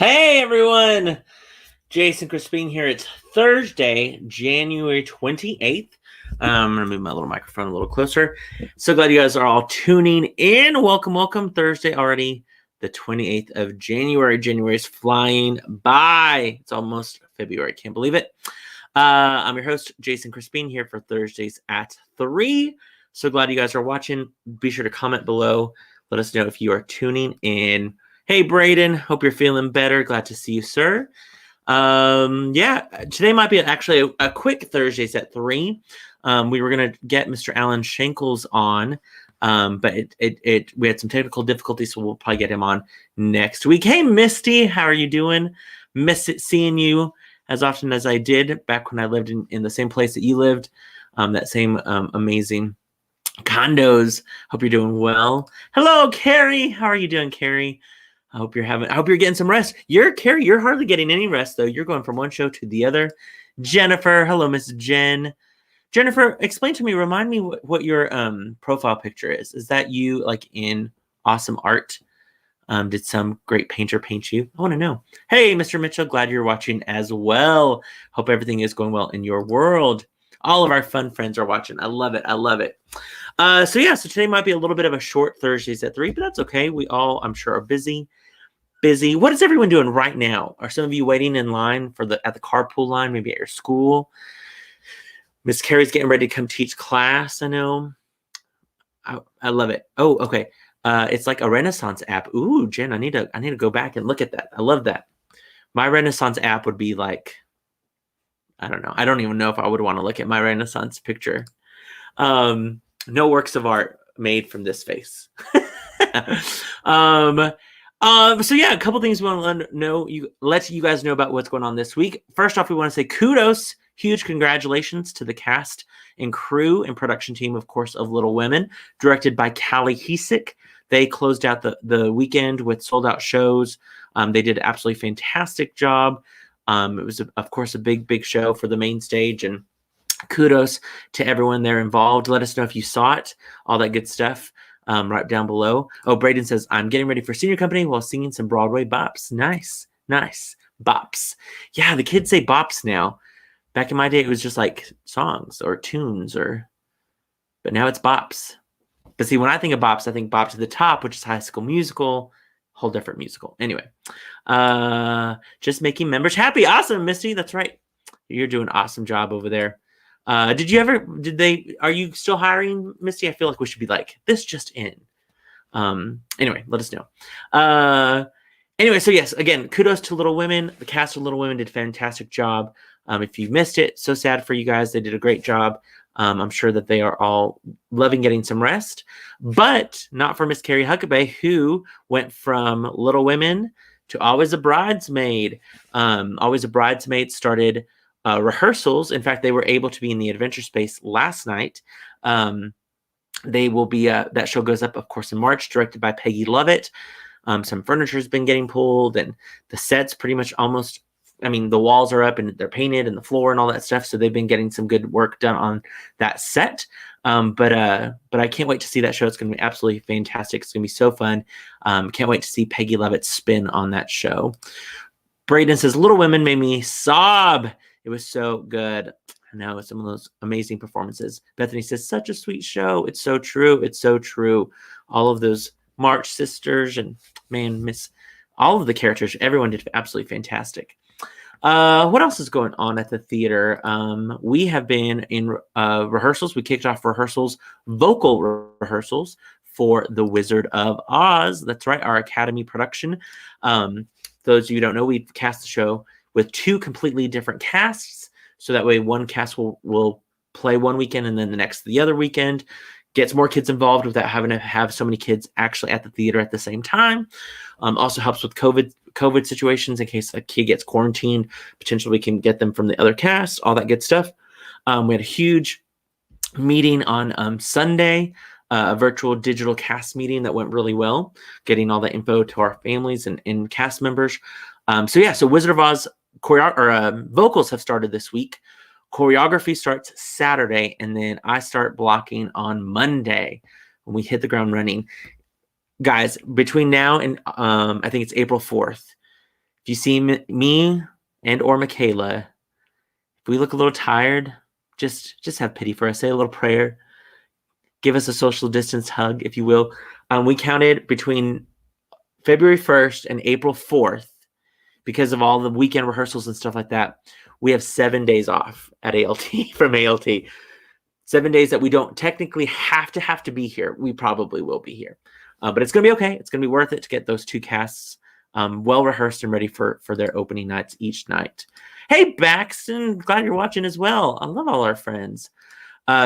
Hey everyone, Jason Crespin here. It's Thursday, January 28th. I'm going to move my little microphone a little closer. So glad you guys are all tuning in. Welcome. Thursday already, the 28th of January. January is flying by. It's almost February. Can't believe it. I'm your host, Jason Crespin, here for Thursdays at 3. So glad you guys are watching. Be sure to comment below. Let us know if you are tuning in. Hey, Braden. Hope you're feeling better. Glad to see you, sir. Today might be actually a quick Thursdays at 3. We were going to get Mr. Alan Shankles on, but we had some technical difficulties, so we'll probably get him on next week. Hey, Misty. How are you doing? Miss it seeing you as often as I did back when I lived in the same place that you lived, that same amazing condos. Hope you're doing well. Hello, Carrie. How are you doing, Carrie? I hope you're getting some rest. Carrie, you're hardly getting any rest, though. You're going from one show to the other. Jennifer. Hello, Miss Jen. Jennifer, explain to me, remind me what your profile picture is. Is that you like in awesome art? Did some great painter paint you? I want to know. Hey, Mr. Mitchell, glad you're watching as well. Hope everything is going well in your world. All of our fun friends are watching. I love it. So today might be a little bit of a short Thursdays at 3, but that's okay. We all, I'm sure, are busy. What is everyone doing right now? Are some of you waiting in line at the carpool line, maybe at your school? Miss Carrie's getting ready to come teach class. I know. I love it. Oh, okay. It's like a Renaissance app. Ooh, Jen, I need to go back and look at that. I love that. My Renaissance app would be like, I don't know. I don't even know if I would want to look at my Renaissance picture. No works of art made from this face. A couple things we want to know. Let you guys know about what's going on this week. First off, we want to say kudos, huge congratulations to the cast and crew and production team, of course, of Little Women, directed by Callie Hesick. They closed out the weekend with sold-out shows. They did an absolutely fantastic job. It was, of course, a big show for the main stage, and kudos to everyone there involved. Let us know if you saw it, all that good stuff. Right down below. Oh, Braden says, I'm getting ready for senior company while singing some Broadway bops. Nice. Bops. Yeah, the kids say bops now. Back in my day, it was just like songs or tunes, but now it's bops. But see, when I think of bops, I think Bop to the Top, which is High School Musical, whole different musical. Anyway, just making members happy. Awesome, Misty. That's right. You're doing an awesome job over there. Are you still hiring, Misty? I feel like we should be like, this just in. Anyway, let us know. So yes, again, kudos to Little Women. The cast of Little Women did a fantastic job. If you missed it, so sad for you guys. They did a great job. I'm sure that they are all loving getting some rest, but not for Miss Carrie Huckabee, who went from Little Women to Always a Bridesmaid. Always a Bridesmaid started rehearsals. In fact, they were able to be in the Adventure Space last night. They will be that show goes up, of course, in March, directed by Peggy Lovett. Some furniture has been getting pulled, and the set's pretty much the walls are up and they're painted, and the floor and all that stuff. So they've been getting some good work done on that set. But I can't wait to see that show. It's going to be absolutely fantastic. It's going to be so fun. Can't wait to see Peggy Lovett's spin on that show. Braden says, Little Women made me sob. It was so good. I know, some of those amazing performances. Bethany says, such a sweet show. It's so true. It's so true. All of those March sisters and all of the characters. Everyone did absolutely fantastic. What else is going on at the theater? We have been in rehearsals. We kicked off vocal rehearsals for The Wizard of Oz. That's right, our Academy production. Those of you who don't know, we cast the show with 2 completely different casts. So that way one cast will play one weekend and then the other weekend. Gets more kids involved without having to have so many kids actually at the theater at the same time. Also helps with COVID situations in case a kid gets quarantined. Potentially we can get them from the other cast, all that good stuff. We had a huge meeting on Sunday, a virtual digital cast meeting that went really well, getting all the info to our families and cast members. So Wizard of Oz vocals have started this week. Choreography starts Saturday, and then I start blocking on Monday when we hit the ground running. Guys, between now and I think it's April 4th, If you see me and or Michaela, if we look a little tired, just have pity for us. Say a little prayer. Give us a social distance hug, if you will. We counted between February 1st and April 4th, because of all the weekend rehearsals and stuff like that. We have 7 days off at ALT from ALT. 7 days that we don't technically have to be here. We probably will be here. But it's going to be okay. It's going to be worth it to get those two casts well rehearsed and ready for their opening nights each night. Hey, Baxton, glad you're watching as well. I love all our friends.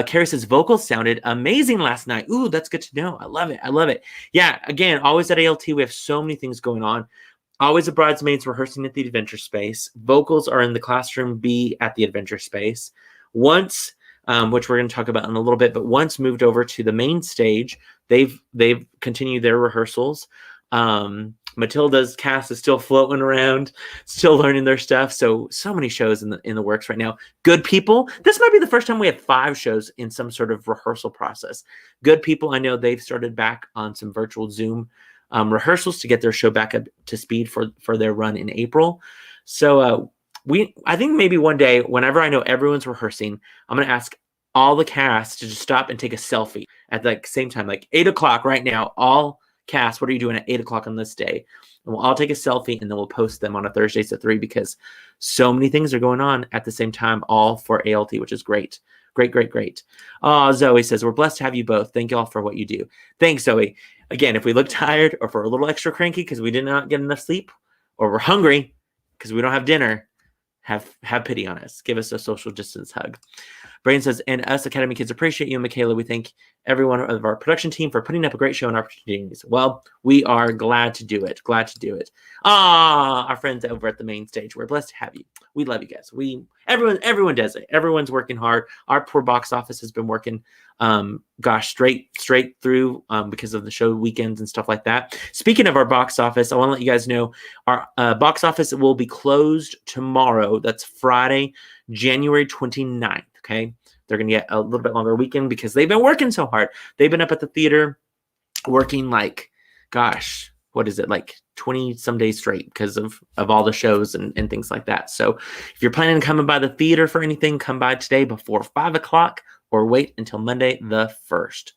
Carrie says, vocals sounded amazing last night. Ooh, that's good to know. I love it. I love it. Yeah, again, always at ALT, we have so many things going on. Always the bridesmaids rehearsing at the Adventure Space. Vocals are in the classroom B at the Adventure Space. Once, which we're going to talk about in a little bit, but once moved over to the main stage, they've continued their rehearsals. Matilda's cast is still floating around, still learning their stuff. So many shows in the works right now. Good People. This might be the first time we have 5 shows in some sort of rehearsal process. Good People, I know they've started back on some virtual Zoom rehearsals to get their show back up to speed for their run in April. So I think maybe one day, whenever I know everyone's rehearsing, I'm going to ask all the cast to just stop and take a selfie at the same time, like 8 o'clock right now. All cast, what are you doing at 8 o'clock on this day? And we'll all take a selfie and then we'll post them on a Thursdays at 3, because so many things are going on at the same time, all for ALT, which is great. Great. Oh, Zoe says, we're blessed to have you both. Thank you all for what you do. Thanks, Zoe. Again, if we look tired or if we're a little extra cranky because we did not get enough sleep, or we're hungry because we don't have dinner, have pity on us. Give us a social distance hug. Brain says, and us Academy kids appreciate you, Michaela. We thank everyone of our production team for putting up a great show and opportunities. Well, we are glad to do it. Our friends over at the main stage, we're blessed to have you. We love you guys. Everyone does it. Everyone's working hard. Our poor box office has been working, straight through because of the show weekends and stuff like that. Speaking of our box office, I want to let you guys know our box office will be closed tomorrow. That's Friday, January 29th. Okay. They're going to get a little bit longer weekend because they've been working so hard. They've been up at the theater working like 20 some days straight because of all the shows and things like that. So if you're planning on coming by the theater for anything, come by today before 5 o'clock or wait until Monday the 1st.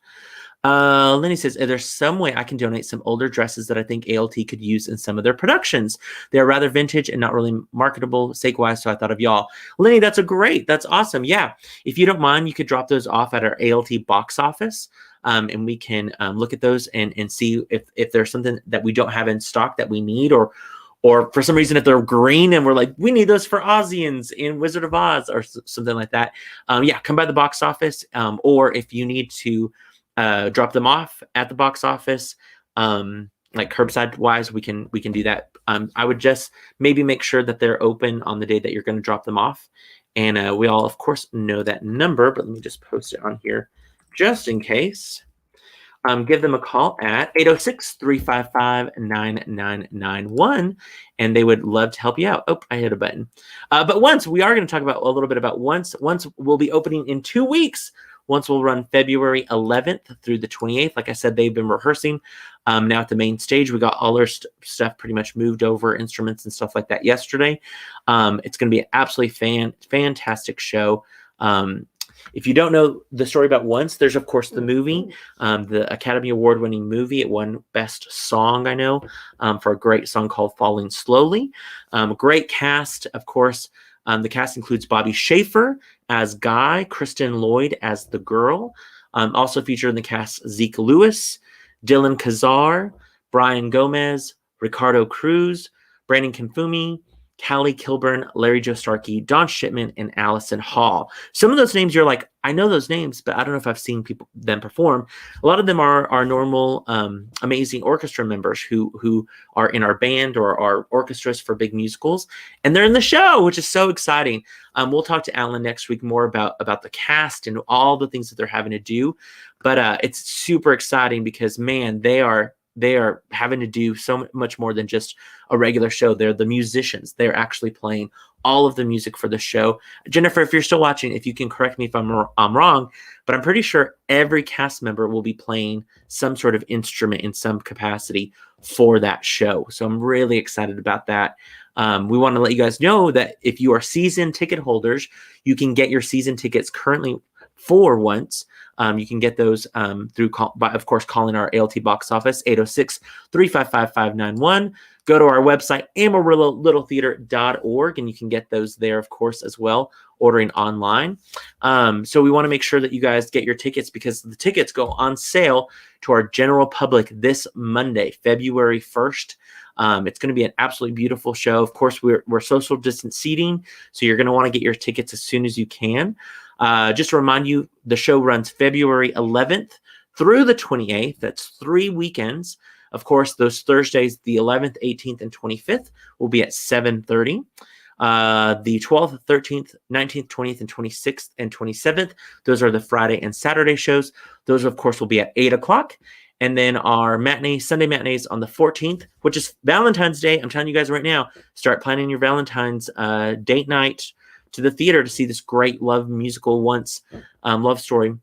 Lenny says, is there some way I can donate some older dresses that I think ALT could use in some of their productions? They're rather vintage and not really marketable sake-wise, so I thought of y'all. Lenny, that's awesome. Yeah, if you don't mind, you could drop those off at our ALT box office, and we can look at those and see if there's something that we don't have in stock that we need, or for some reason if they're green and we're like, we need those for Ozians in Wizard of Oz or something like that. Yeah, come by the box office, or if you need to drop them off at the box office, like curbside wise, we can do that. I would just maybe make sure that they're open on the day that you're going to drop them off. And we all, of course, know that number, but let me just post it on here just in case. Give them a call at 806-355-9991, and they would love to help you out. Oh, I hit a button. But Once, we are going to talk about a little bit about Once. Once will be opening in 2 weeks. Once will run February 11th through the 28th. Like I said, they've been rehearsing now at the main stage. We got all our stuff pretty much moved over, instruments and stuff like that yesterday. It's going to be an absolutely fantastic show. If you don't know the story about Once, there's, of course, the movie, the Academy Award-winning movie. It won Best Song, I know, for a great song called Falling Slowly. Great cast, of course. The cast includes Bobby Schaefer as Guy, Kristen Lloyd as the girl. Also featured in the cast Zeke Lewis, Dylan Kazar, Brian Gomez, Ricardo Cruz, Brandon Kimfumi, Callie Kilburn, Larry Joe Starkey, Don Shipman, and Allison Hall. Some of those names you're like, I know those names, but I don't know if I've seen them perform. A lot of them are normal, amazing orchestra members who are in our band or our orchestras for big musicals, and they're in the show, which is so exciting. We'll talk to Alan next week more about the cast and all the things that they're having to do, but it's super exciting because, man, they're they are having to do so much more than just a regular show. They're the musicians. They're actually playing all of the music for the show. Jennifer, if you're still watching, if you can correct me if I'm wrong, but I'm pretty sure every cast member will be playing some sort of instrument in some capacity for that show. So I'm really excited about that. We want to let you guys know that if you are season ticket holders, you can get your season tickets currently for once. You can get those through, of course, calling our ALT box office, 806-355-591. Go to our website, Amarillolittletheater.org, and you can get those there, of course, as well, ordering online. So we want to make sure that you guys get your tickets because the tickets go on sale to our general public this Monday, February 1st. It's going to be an absolutely beautiful show. Of course, we're social distance seating, so you're going to want to get your tickets as soon as you can. Just to remind you, the show runs February 11th through the 28th. That's 3 weekends. Of course, those Thursdays, the 11th, 18th, and 25th, will be at 7:30. The 12th, 13th, 19th, 20th, and 26th, and 27th, those are the Friday and Saturday shows. Those, of course, will be at 8 o'clock. And then our Sunday matinees on the 14th, which is Valentine's Day. I'm telling you guys right now, start planning your Valentine's date night to the theater to see this great love musical love story.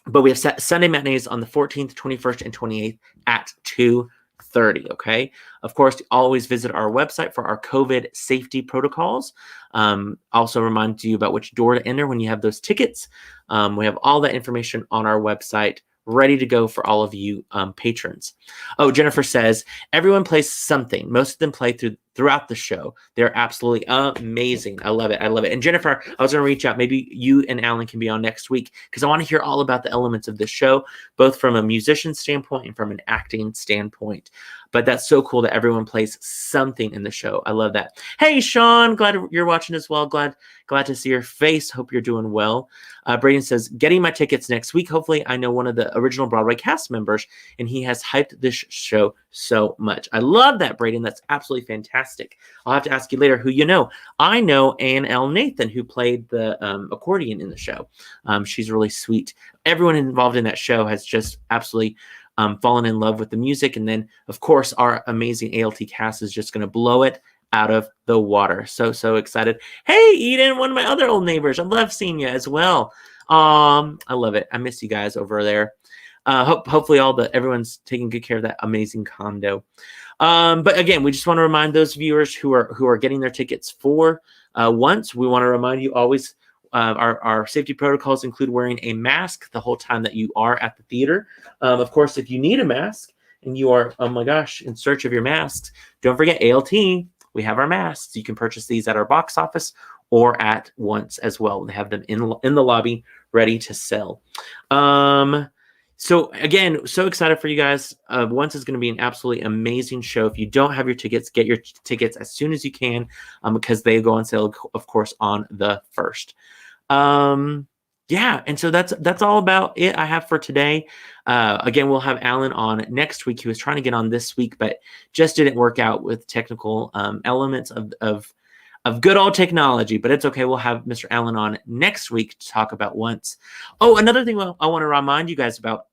But we have Sunday matinees on the 14th, 21st, and 28th at 2:30. Okay. Of course, always visit our website for our COVID safety protocols. Also remind you about which door to enter when you have those tickets. We have all that information on our website, ready to go for all of you patrons. Oh, Jennifer says, everyone plays something. Most of them play throughout the show. They're absolutely amazing. I love it. I love it. And Jennifer, I was going to reach out. Maybe you and Alan can be on next week because I want to hear all about the elements of this show, both from a musician standpoint and from an acting standpoint. But that's so cool that everyone plays something in the show. I love that. Hey, Sean, glad you're watching as well. Glad to see your face. Hope you're doing well. Braden says, getting my tickets next week. Hopefully, I know one of the original Broadway cast members, and he has hyped this show so much. I love that, Braden. That's absolutely fantastic. I'll have to ask you later who you know. I know Ann L. Nathan, who played the accordion in the show. She's really sweet. Everyone involved in that show has just absolutely fallen in love with the music. And then, of course, our amazing ALT cast is just going to blow it out of the water. So excited. Hey, Eden, one of my other old neighbors. I love seeing you as well. I love it. I miss you guys over there. Hopefully everyone's taking good care of that amazing condo. But again, we just want to remind those viewers who are getting their tickets for once. We want to remind you always, our safety protocols include wearing a mask the whole time that you are at the theater. Of course, if you need a mask and you are, oh my gosh, in search of your masks, don't forget ALT. We have our masks. You can purchase these at our box office or at once as well. They have them in the lobby ready to sell. So again, so excited for you guys. Once is going to be an absolutely amazing show. If you don't have your tickets, get your tickets as soon as you can because they go on sale, of course, on the 1st. Yeah, and so that's all about it I have for today. Again, we'll have Alan on next week. He was trying to get on this week, but just didn't work out with technical elements of good old technology. But it's okay. We'll have Mr. Allen on next week to talk about once. Oh, another thing I want to remind you guys about.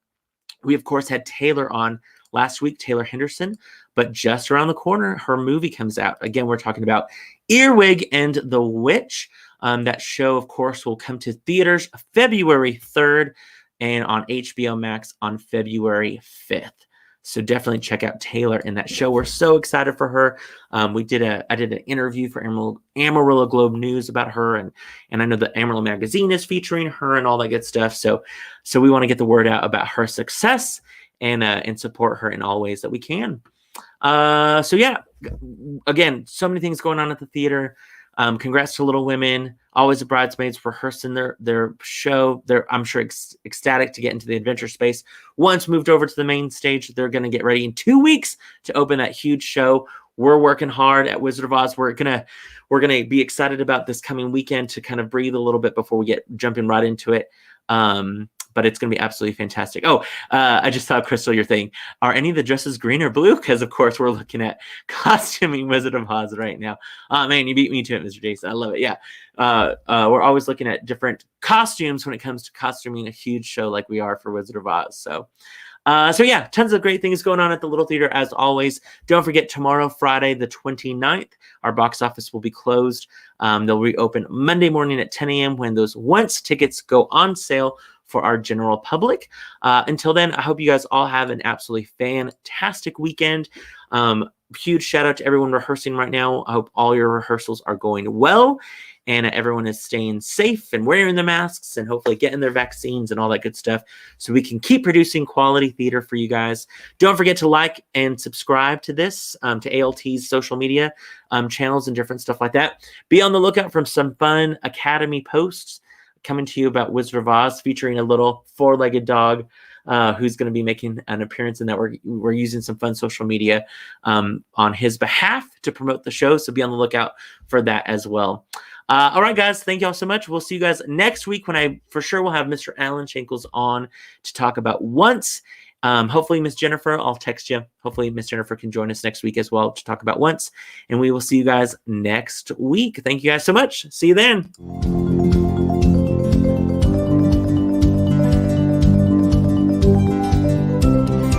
We, of course, had Taylor on last week, Taylor Henderson, but just around the corner, her movie comes out. Again, we're talking about Earwig and the Witch. That show, of course, will come to theaters February 3rd and on HBO Max on February 5th. So definitely check out Taylor in that show. We're so excited for her. I did an interview for Amarillo Globe News about her, and I know the Amarillo Magazine is featuring her and all that good stuff. So we want to get the word out about her success and support her in all ways that we can. So yeah, again, so many things going on at the theater. Congrats to Little Women. Always the bridesmaids rehearsing their show. They're, I'm sure, ecstatic to get into the adventure space. Once moved over to the main stage, they're going to get ready in 2 weeks to open that huge show. We're working hard at Wizard of Oz. We're gonna be excited about this coming weekend to kind of breathe a little bit before we get jumping right into it. But it's going to be absolutely fantastic. Oh, I just saw, Crystal, your thing. Are any of the dresses green or blue? Because, of course, we're looking at costuming Wizard of Oz right now. Man, you beat me to it, Mr. Jason. I love it. Yeah. We're always looking at different costumes when it comes to costuming a huge show like we are for Wizard of Oz. So So yeah, tons of great things going on at the Little Theater as always. Don't forget, tomorrow, Friday the 29th, our box office will be closed. They'll reopen Monday morning at 10 a.m. when those once tickets go on sale for our general public. Until then, I hope you guys all have an absolutely fantastic weekend. Huge shout out to everyone rehearsing right now. I hope all your rehearsals are going well and everyone is staying safe and wearing their masks and hopefully getting their vaccines and all that good stuff so we can keep producing quality theater for you guys. Don't forget to like and subscribe to this, to ALT's social media channels and different stuff like that. Be on the lookout for some fun Academy posts coming to you about Wizard of Oz, featuring a little four-legged dog who's going to be making an appearance in that. We're using some fun social media on his behalf to promote the show, so be on the lookout for that as well. All right, guys, thank you all so much. We'll see you guys next week when I for sure will have Mr. Alan Shankles on to talk about Once. Hopefully, Miss Jennifer, I'll text you. Hopefully, Miss Jennifer can join us next week as well to talk about Once. And we will see you guys next week. Thank you guys so much. See you then.